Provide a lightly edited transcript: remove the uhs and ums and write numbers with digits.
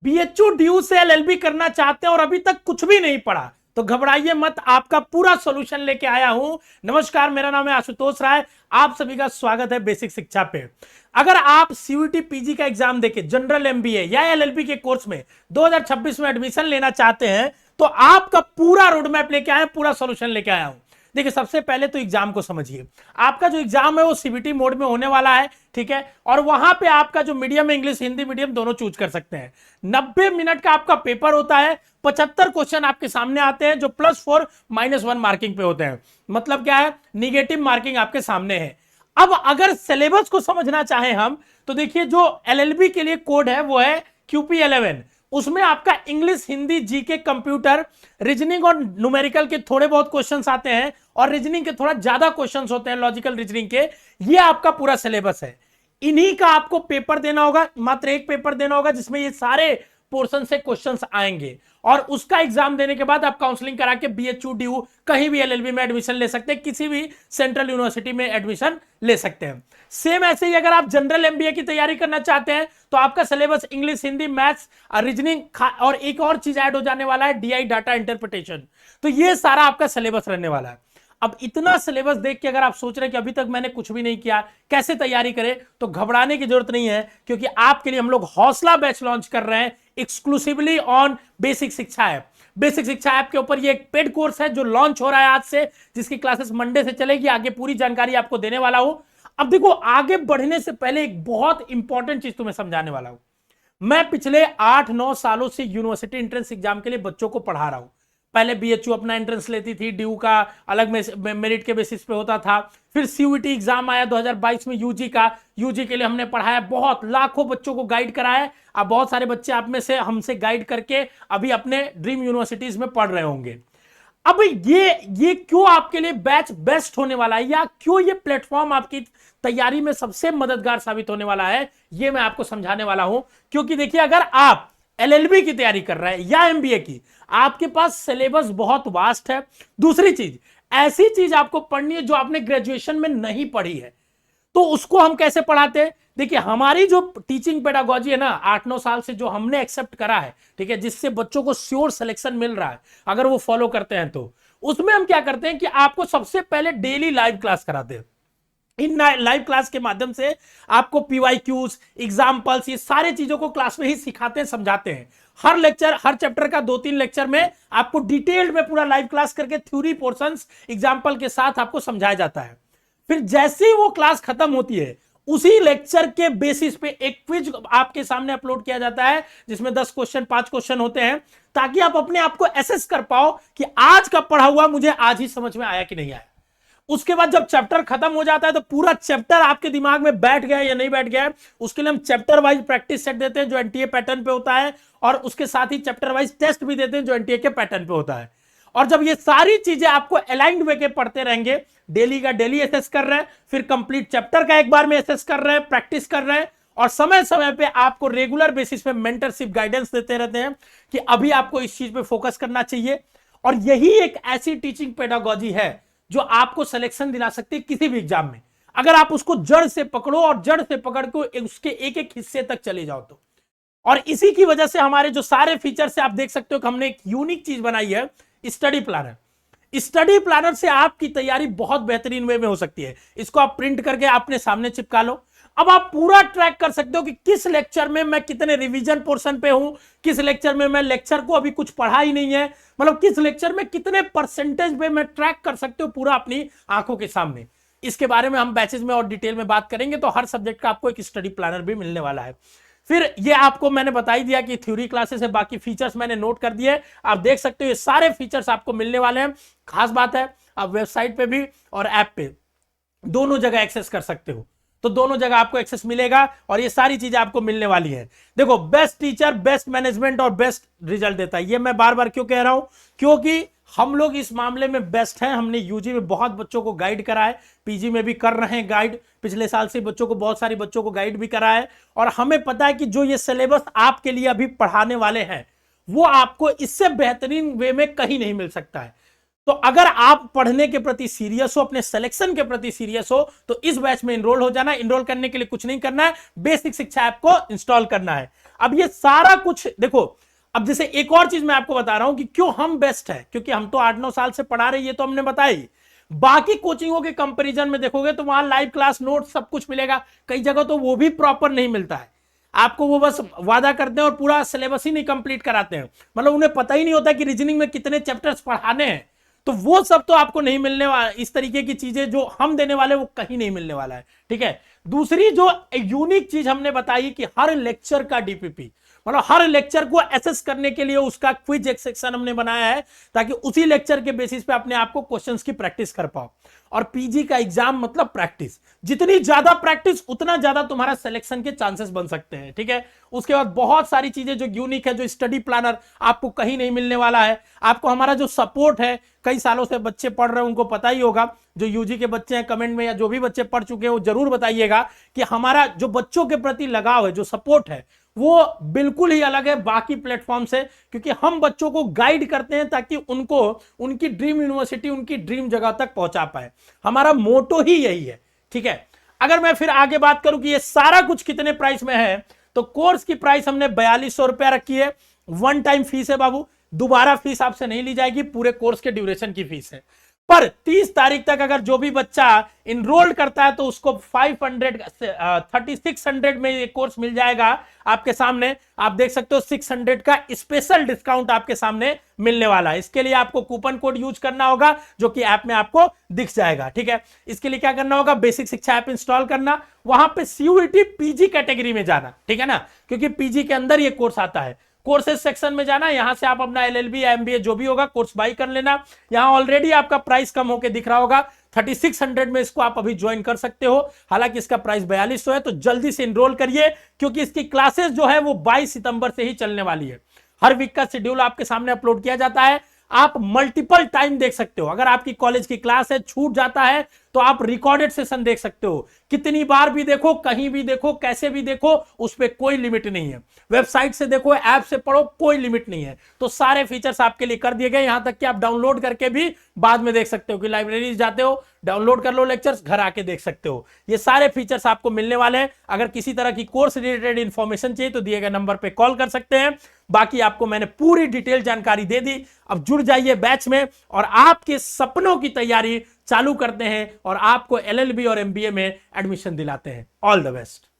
BHU DU से LLB करना चाहते हैं और अभी तक कुछ भी नहीं पढ़ा तो घबराइए मत, आपका पूरा सॉल्यूशन लेके आया हूं। नमस्कार, मेरा नाम है आशुतोष राय, आप सभी का स्वागत है बेसिक शिक्षा पे। अगर आप सीयूईटी पीजी का एग्जाम देके जनरल एमबीए या एलएलबी के कोर्स में 2026 में एडमिशन लेना चाहते हैं तो आपका पूरा रोड मैप लेके आया, पूरा सॉल्यूशन लेके आया हूं। देखिए, सबसे पहले तो एग्जाम को समझिए। आपका जो एग्जाम है वो सीबीटी मोड में होने वाला है, ठीक है। और वहां पे आपका जो मीडियम है, इंग्लिश हिंदी मीडियम दोनों चूज कर सकते हैं। 90 मिनट का आपका पेपर होता है। 75 क्वेश्चन आपके सामने आते हैं जो +4 -1 मार्किंग पे होते हैं। मतलब क्या है, निगेटिव मार्किंग आपके सामने है। अब अगर सिलेबस को समझना चाहें हम तो देखिए, जो एलएलबी के लिए कोड है वो है QP11। उसमें आपका English Hindi GK computer reasoning और न्यूमेरिकल के थोड़े बहुत क्वेश्चंस आते हैं और रीजनिंग के थोड़ा ज्यादा क्वेश्चंस होते हैं, लॉजिकल रीजनिंग के। ये आपका पूरा सिलेबस है। इन्हीं का आपको पेपर देना होगा, मात्र एक पेपर देना होगा जिसमें ये सारे पोर्शन से क्वेश्चंस आएंगे और उसका एग्जाम देने के बाद आप काउंसलिंग करा के बीएचयू डीयू कहीं भी एलएलबी में एडमिशन ले सकते हैं, किसी भी सेंट्रल यूनिवर्सिटी में एडमिशन ले सकते हैं। सेम ऐसे ही अगर आप जनरल एमबीए की तैयारी करना चाहते हैं तो आपका syllabus English Hindi maths reasoning और एक और चीज ऐड हो जाने वाला है, डीआई डाटा इंटरप्रिटेशन। तो ये सारा आपका सिलेबस रहने वाला है। अब इतना सिलेबस देख के अगर आप सोच रहे हैं कि अभी तक मैंने कुछ भी नहीं किया, कैसे तैयारी करें, तो घबराने की जरूरत नहीं है, क्योंकि आपके लिए हम लोग हौसला बैच लॉन्च कर रहे हैं एक्सक्लूसिवली ऑन बेसिक शिक्षा ऐप। बेसिक शिक्षा ऐप के ऊपर ये एक पेड कोर्स है जो लॉन्च हो रहा है आज से, जिसकी क्लासेस मंडे से चलेगी। आगे पूरी जानकारी आपको देने वाला हूं। अब देखो, आगे बढ़ने से पहले एक बहुत इंपॉर्टेंट चीज तुम्हें समझाने वाला हूं। मैं पिछले 8-9 सालों से यूनिवर्सिटी एंट्रेंस एग्जाम के लिए बच्चों को पढ़ा रहा हूं। पहले बीएचयू अपना एंट्रेंस लेती थी, डीयू का अलग मेरिट के बेसिस पे होता था। फिर सीयूईटी एग्जाम आया 2022 में यूजी का। यूजी के लिए हमने पढ़ाया, बहुत लाखों बच्चों को गाइड कराया। अब बहुत सारे बच्चे आप में से हमसे गाइड करके अभी अपने ड्रीम यूनिवर्सिटीज में पढ़ रहे होंगे। अब ये क्यों आपके लिए बैच बेस्ट होने वाला है, या क्यों ये प्लेटफॉर्म आपकी तैयारी में सबसे मददगार साबित होने वाला है, ये मैं आपको समझाने वाला हूं। क्योंकि देखिए, अगर आप एलएलबी की तैयारी कर रहे हैं या एमबीए की, आपके पास सिलेबस बहुत वास्ट है। दूसरी चीज, ऐसी चीज आपको पढ़नी है जो आपने ग्रेजुएशन में नहीं पढ़ी है, तो उसको हम कैसे पढ़ाते हैं। देखिए, हमारी जो टीचिंग पेडागोजी है ना, 8-9 साल से जो हमने एक्सेप्ट करा है, ठीक है, जिससे बच्चों को श्योर सिलेक्शन मिल रहा है अगर वो फॉलो करते हैं, तो उसमें हम क्या करते हैं कि आपको सबसे पहले डेली लाइव क्लास कराते हैं। इन लाइव क्लास के माध्यम से आपको पीवाईक्यूज, एग्जाम्पल्स, ये सारे चीजों को क्लास में ही सिखाते हैं, समझाते हैं। हर लेक्चर, हर चैप्टर का 2-3 लेक्चर में आपको डिटेल्ड में पूरा लाइव क्लास करके थ्योरी पोर्शंस एग्जाम्पल के साथ आपको समझाया जाता है। फिर जैसे ही वो क्लास खत्म होती है, उसी लेक्चर के बेसिस पे एक क्विज आपके सामने अपलोड किया जाता है, जिसमें 10 क्वेश्चन, 5 क्वेश्चन होते हैं, ताकि आप अपने आप को एसेस कर पाओ कि आज का पढ़ा हुआ मुझे आज ही समझ में आया कि नहीं आया। उसके बाद जब चैप्टर खत्म हो जाता है तो पूरा चैप्टर आपके दिमाग में बैठ गया या नहीं बैठ गया, उसके लिए हम चैप्टर वाइज प्रैक्टिस सेट देते हैं जो एनटीए पैटर्न पे होता है, और उसके साथ ही चैप्टर वाइज टेस्ट भी देते हैं जो एनटीए के पैटर्न पे होता है। और जब ये सारी चीजें आपको अलाइंड वे के पढ़ते रहेंगे, डेली का डेली एसेस कर रहे हैं, फिर कंप्लीट चैप्टर का एक बार में एसेस कर रहे हैं, प्रैक्टिस कर रहे हैं, और समय समय पे आपको रेगुलर बेसिस पे मेंटरशिप गाइडेंस देते रहते हैं कि अभी आपको इस चीज पे फोकस करना चाहिए। और यही एक ऐसी टीचिंग पेडागोजी है जो आपको सिलेक्शन दिला सकती है किसी भी एग्जाम में, अगर आप उसको जड़ से पकड़ो और जड़ से पकड़ के उसके एक एक हिस्से तक चले जाओ तो। और इसी की वजह से हमारे जो सारे फीचर्स से आप देख सकते हो कि हमने एक यूनिक चीज बनाई है, स्टडी प्लानर। स्टडी प्लानर से आपकी तैयारी बहुत बेहतरीन वे में हो सकती है। इसको आप प्रिंट करके अपने सामने चिपका लो। अब आप पूरा ट्रैक कर सकते हो कि किस लेक्चर में मैं कितने रिवीजन पोर्शन पे हूं, किस लेक्चर में मैं लेक्चर को अभी कुछ पढ़ा ही नहीं है, मतलब किस लेक्चर में कितने परसेंटेज पे मैं ट्रैक कर सकते हो पूरा अपनी आंखों के सामने। इसके बारे में हम बैचेज में और डिटेल में बात करेंगे। तो हर सब्जेक्ट का आपको एक स्टडी प्लानर भी मिलने वाला है। फिर ये आपको मैंने बता ही दिया कि थ्योरी क्लासेस है, बाकी फीचर्स मैंने नोट कर दिए, आप देख सकते हो ये सारे फीचर्स आपको मिलने वाले हैं। खास बात है, आप वेबसाइट पे भी और ऐप पे दोनों जगह एक्सेस कर सकते हो, तो दोनों जगह आपको एक्सेस मिलेगा और ये सारी चीजें आपको मिलने वाली है। देखो, बेस्ट टीचर, बेस्ट मैनेजमेंट और बेस्ट रिजल्ट देता है। ये मैं बार बार क्यों कह रहा हूं, क्योंकि हम लोग इस मामले में बेस्ट हैं। हमने यूजी में बहुत बच्चों को गाइड करा है, पीजी में भी कर रहे हैं गाइड, पिछले साल से बच्चों को, बहुत सारी बच्चों को गाइड भी करा है। और हमें पता है कि जो ये सिलेबस आपके लिए अभी पढ़ाने वाले हैं वो आपको इससे बेहतरीन वे में कहीं नहीं मिल सकता है। तो अगर आप पढ़ने के प्रति सीरियस हो, अपने सिलेक्शन के प्रति सीरियस हो, तो इस बैच में एनरोल हो जाना। एनरोल करने के लिए कुछ नहीं करना है, बेसिक शिक्षा ऐप को इंस्टॉल करना है। अब ये सारा कुछ देखो, अब जैसे एक और चीज मैं आपको बता रहा हूं कि क्यों हम बेस्ट है, क्योंकि हम तो 8-9 साल से पढ़ा रहे हैं, ये तो हमने बताई। बाकी कोचिंगों के कंपैरिजन में देखोगे तो वहां लाइव क्लास नोट सब कुछ मिलेगा, कई जगह तो वो भी प्रॉपर नहीं मिलता है आपको, वो बस वादा करते हैं और पूरा सिलेबस ही नहीं कंप्लीट कराते हैं, मतलब उन्हें पता ही नहीं होता कि रीजनिंग में कितने चैप्टर्स पढ़ाने हैं, तो वो सब तो आपको नहीं मिलने वाला। इस तरीके की चीजें जो हम देने वाले वो कहीं नहीं मिलने वाला है, ठीक है। दूसरी जो यूनिक चीज हमने बताई कि हर लेक्चर का डीपीपी, मतलब हर लेक्चर को एसेस करने के लिए उसका क्विज एक सेक्शन हमने बनाया है, ताकि उसी लेक्चर के बेसिस पे अपने आप को क्वेश्चंस की प्रैक्टिस कर पाओ। और पीजी का एग्जाम मतलब प्रैक्टिस, जितनी ज्यादा प्रैक्टिस उतना ज्यादा तुम्हारा सिलेक्शन के चांसेस बन सकते हैं, ठीक है। उसके बाद बहुत सारी चीजें जो यूनिक है, जो स्टडी प्लानर आपको कहीं नहीं मिलने वाला है। आपको हमारा जो सपोर्ट है, कई सालों से बच्चे पढ़ रहे हैं उनको पता ही होगा, जो यूजी के बच्चे हैं कमेंट में, या जो भी बच्चे पढ़ चुके हैं वो जरूर बताइएगा कि हमारा जो बच्चों के प्रति लगाव है, जो सपोर्ट है, वो बिल्कुल ही अलग है बाकी प्लेटफॉर्म से, क्योंकि हम बच्चों को गाइड करते हैं ताकि उनको उनकी ड्रीम यूनिवर्सिटी, उनकी ड्रीम जगह तक पहुंचा पाए। हमारा मोटो ही यही है, ठीक है। अगर मैं फिर आगे बात करूं कि ये सारा कुछ कितने प्राइस में है, तो कोर्स की प्राइस हमने 4200 रुपया रखी है। वन टाइम फीस है बाबू, दोबारा फीस आपसे नहीं ली जाएगी, पूरे कोर्स के ड्यूरेशन की फीस है। पर 30 तारीख तक अगर जो भी बच्चा इनरोल करता है तो उसको 3600 में ये कोर्स मिल जाएगा आपके सामने। आप देख सकते हो 600 का स्पेशल डिस्काउंट आपके सामने मिलने वाला है। इसके लिए आपको कूपन कोड यूज करना होगा, जो कि ऐप में आपको दिख जाएगा, ठीक है। इसके लिए क्या करना होगा, बेसिक शिक्षा ऐप इंस्टॉल करना, वहां पे सीयूईटी पीजी कैटेगरी में जाना, ठीक है ना, क्योंकि पीजी के अंदर ये कोर्स आता है। कोर्सेज सेक्शन में जाना, यहां से आप अपना एलएलबी या एमबीए जो भी होगा कोर्स बाई कर लेना। यहां ऑलरेडी आपका प्राइस कम होकर दिख रहा होगा, 3600 में इसको आप अभी ज्वाइन कर सकते हो। हालांकि इसका प्राइस 4200 है, तो जल्दी से इनरोल करिए, क्योंकि इसकी क्लासेस जो है वो 22 सितंबर से ही चलने वाली है। हर वीक का शेड्यूल आपके सामने अपलोड किया जाता है, आप मल्टीपल टाइम देख सकते हो। अगर आपकी कॉलेज की क्लास है, छूट जाता है, तो आप रिकॉर्डेड सेशन देख सकते हो, कितनी बार भी देखो, कहीं भी देखो, कैसे भी देखो, उस पर कोई लिमिट नहीं है। वेबसाइट से देखो, ऐप से पढ़ो, कोई लिमिट नहीं है। तो सारे फीचर्स आपके लिए कर दिए गए, यहां तक कि आप डाउनलोड करके भी बाद में देख सकते हो, कि लाइब्रेरी जाते हो, डाउनलोड कर लो लेक्चर्स, घर आके देख सकते हो। ये सारे फीचर्स आपको मिलने वाले हैं। अगर किसी तरह की कोर्स रिलेटेड इंफॉर्मेशन चाहिए तो दिए गए नंबर पे कॉल कर सकते हैं। बाकी आपको मैंने पूरी डिटेल जानकारी दे दी। अब जुड़ जाइए बैच में और आपके सपनों की तैयारी चालू करते हैं और आपको एलएलबी और एमबीए में एडमिशन दिलाते हैं। All the best.